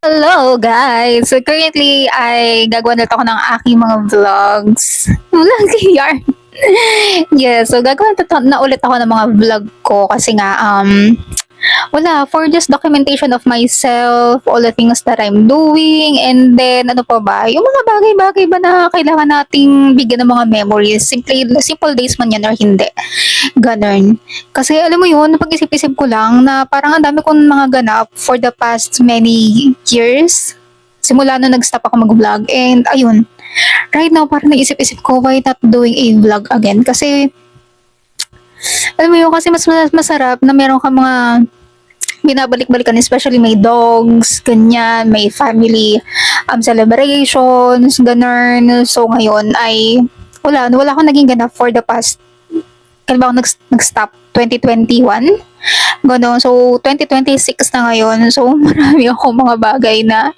Hello guys! So currently ay gagawa na ako ng aking mga vlogs. Vlog yarn. Yeah, so gagawa na ulit ako ng mga vlog ko kasi nga wala, for just documentation of myself, all the things that I'm doing, and then ano pa ba, yung mga bagay-bagay ba na kailangan nating bigyan ng mga memories, simple days man yan or hindi. Ganun. Kasi alam mo yun, napag-isip-isip ko lang na parang ang dami kong mga ganap for the past many years. Simula nung nag-stop ako mag-vlog. And ayun, right now parang naisip-isip ko, why not doing a vlog again? Kasi, alam mo yun, kasi mas masarap na meron ka mga binabalik-balikan, especially may dogs, ganyan, may family celebrations, ganun. So ngayon ay wala akong naging ganap for the past, kailan ba ako nag-stop? 2021? Gano'n. So, 2026 na ngayon. So, marami akong mga bagay na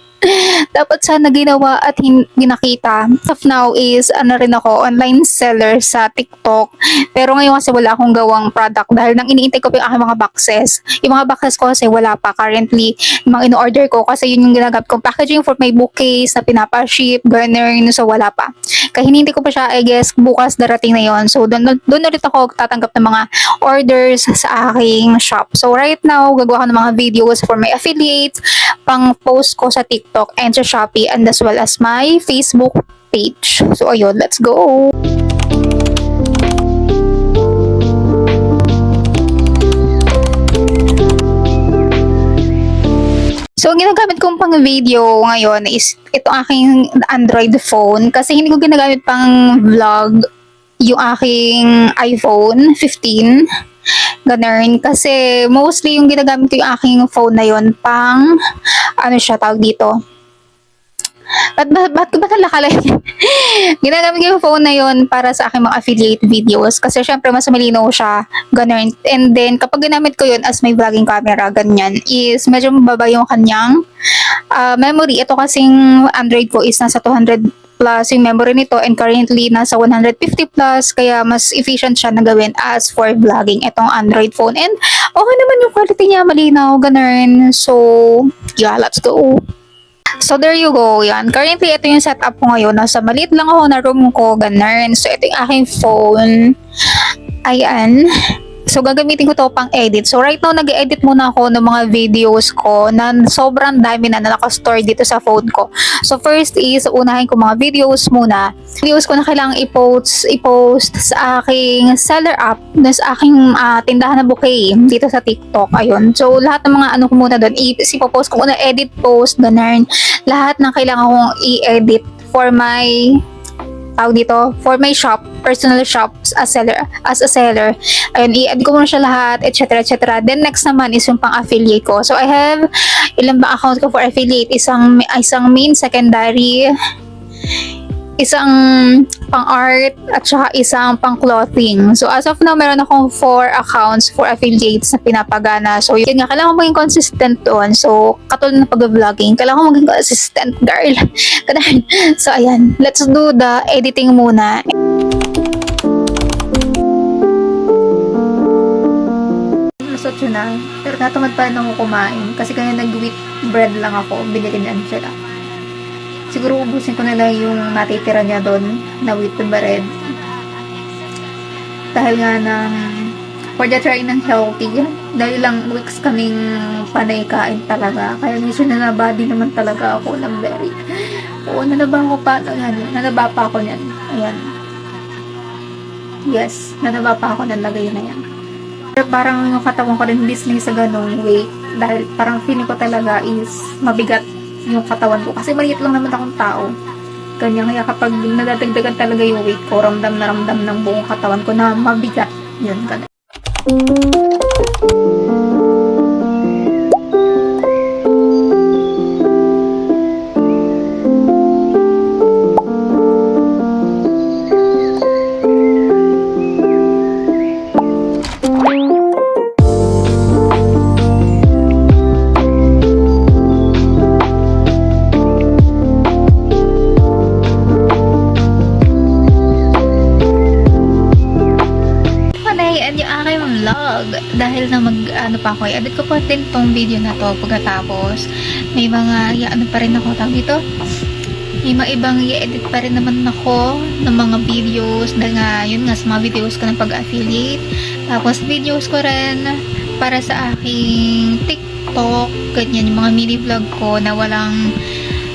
dapat sana ginawa at ginakita. As of now is, rin ako, online seller sa TikTok. Pero ngayon kasi wala akong gawang product dahil nang iniintay ko pa yung aking mga boxes. Yung mga boxes ko kasi wala pa currently. Yung mga in-order ko kasi yun yung ginagamit kong packaging for my bookcase na pinapa-ship, ganun. So, wala pa. Kaya hinintay ko pa siya, I guess, bukas darating na yon. So, doon ulit ako tatanggap ng mga orders sa aking shop. So, right now, gagawa ko ng mga videos for my affiliates, pang post ko sa TikTok and sa Shopee, and as well as my Facebook page. So, ayun, let's go! So, ang ginagamit kong pang video ngayon is itong aking Android phone kasi hindi ko ginagamit pang vlog yung aking iPhone 15. Ganun. Kasi mostly yung ginagamit ko yung aking phone na yon pang, ano siya tawag dito? Ba't ko ba nalakalay? Ginagamit ko yung phone na yon para sa aking mga affiliate videos kasi syempre mas malinaw siya, ganun. And then kapag ginamit ko yun as my vlogging camera, ganyan, is medyo mababa yung kanyang memory. Ito kasing Android ko is nasa 200 plus yung memory nito and currently nasa 150 plus, kaya mas efficient siya na gawin as for vlogging itong Android phone. And okay naman yung quality niya, malinaw, ganun. So yeah, let's go. So, there you go. Yan. Currently, ito yung setup ko ngayon. Nasa maliit lang ako na room ko. Ganun. So, ito yung aking phone. Ayan. So, gagamitin ko to pang edit. So, right now, nag-edit muna ako ng mga videos ko na sobrang dami na nakastore dito sa phone ko. So, first is, unahin ko mga videos muna. Videos ko na kailangang i-post sa aking seller app, sa aking tindahan na bouquet dito sa TikTok. Ayun. So, lahat ng mga ano ko muna doon, ipopost ko muna, edit, post, ganun. Lahat ng kailangan kong i-edit for my for my shop, personal shops as a seller. Ayun, i-add ko muna siya lahat, etc. Then next naman is yung pang-affiliate ko. So I have ilan ba account ko for affiliate? Isang main, secondary, isang pang-art, at saka isang pang-clothing. So as of now, meron akong 4 accounts for affiliates na pinapagana. So yun nga, kailangan ko maging consistent doon. So katulad ng pag-vlogging, kailangan ko maging consistent, girl. So ayan, let's do the editing muna. Masot yun na. Pero natamad pa rin ako kumain. Kasi kaya nag-wheat bread lang ako. Binili na siya. Siguro ubusin ko na lang yung natitira niya doon na wheat bread. Dahil nga for the try ng healthy. Dahil lang weeks kaming panay kain talaga. Kaya medyo nanabody naman talaga ako ng very. Oo, nanaba pa ako niyan. Ayan. Yes, nanaba pa ako ng lagay na yan. Pero parang yung katawan ko rin disney sa ganong weight. Dahil parang feeling ko talaga is mabigat yung katawan ko. Kasi maliit lang naman akong tao. Ganyan. Kaya kapag nadadagdagan talaga yung weight ko, ramdam na ramdam ng buong katawan ko na mabigat. Yun, ganun. and yung aking vlog. Dahil na ano pa ako, i-edit ko pa din tong video na to pagkatapos. May mga, ano pa rin ako, tawag dito? May mga ibang i-edit pa rin naman ako ng mga videos. Dahil nga, yun nga, sa mga videos ko ng pag-affiliate. Tapos, videos ko rin para sa aking TikTok. Ganyan, yung mga mini vlog ko na walang,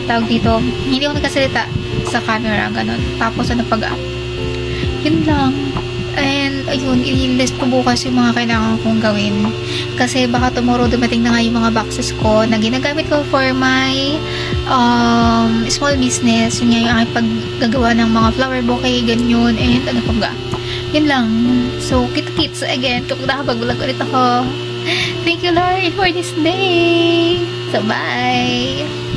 tawag dito, hindi ako nagkasalita sa camera, ganun. Tapos, ano pag-up. Yun lang. And, ayun, i-list ko bukas yung mga kailangan kong gawin. Kasi baka tomorrow dumating na nga yung mga boxes ko na ginagamit ko for my small business. Yun nga yung aking paggagawa ng mga flower bouquet, ganyan. And, ano pa ba? Yun lang. So, kita-kits again kapag nakapag-vlog ulit ako. Thank you, Lord, for this day. So, bye!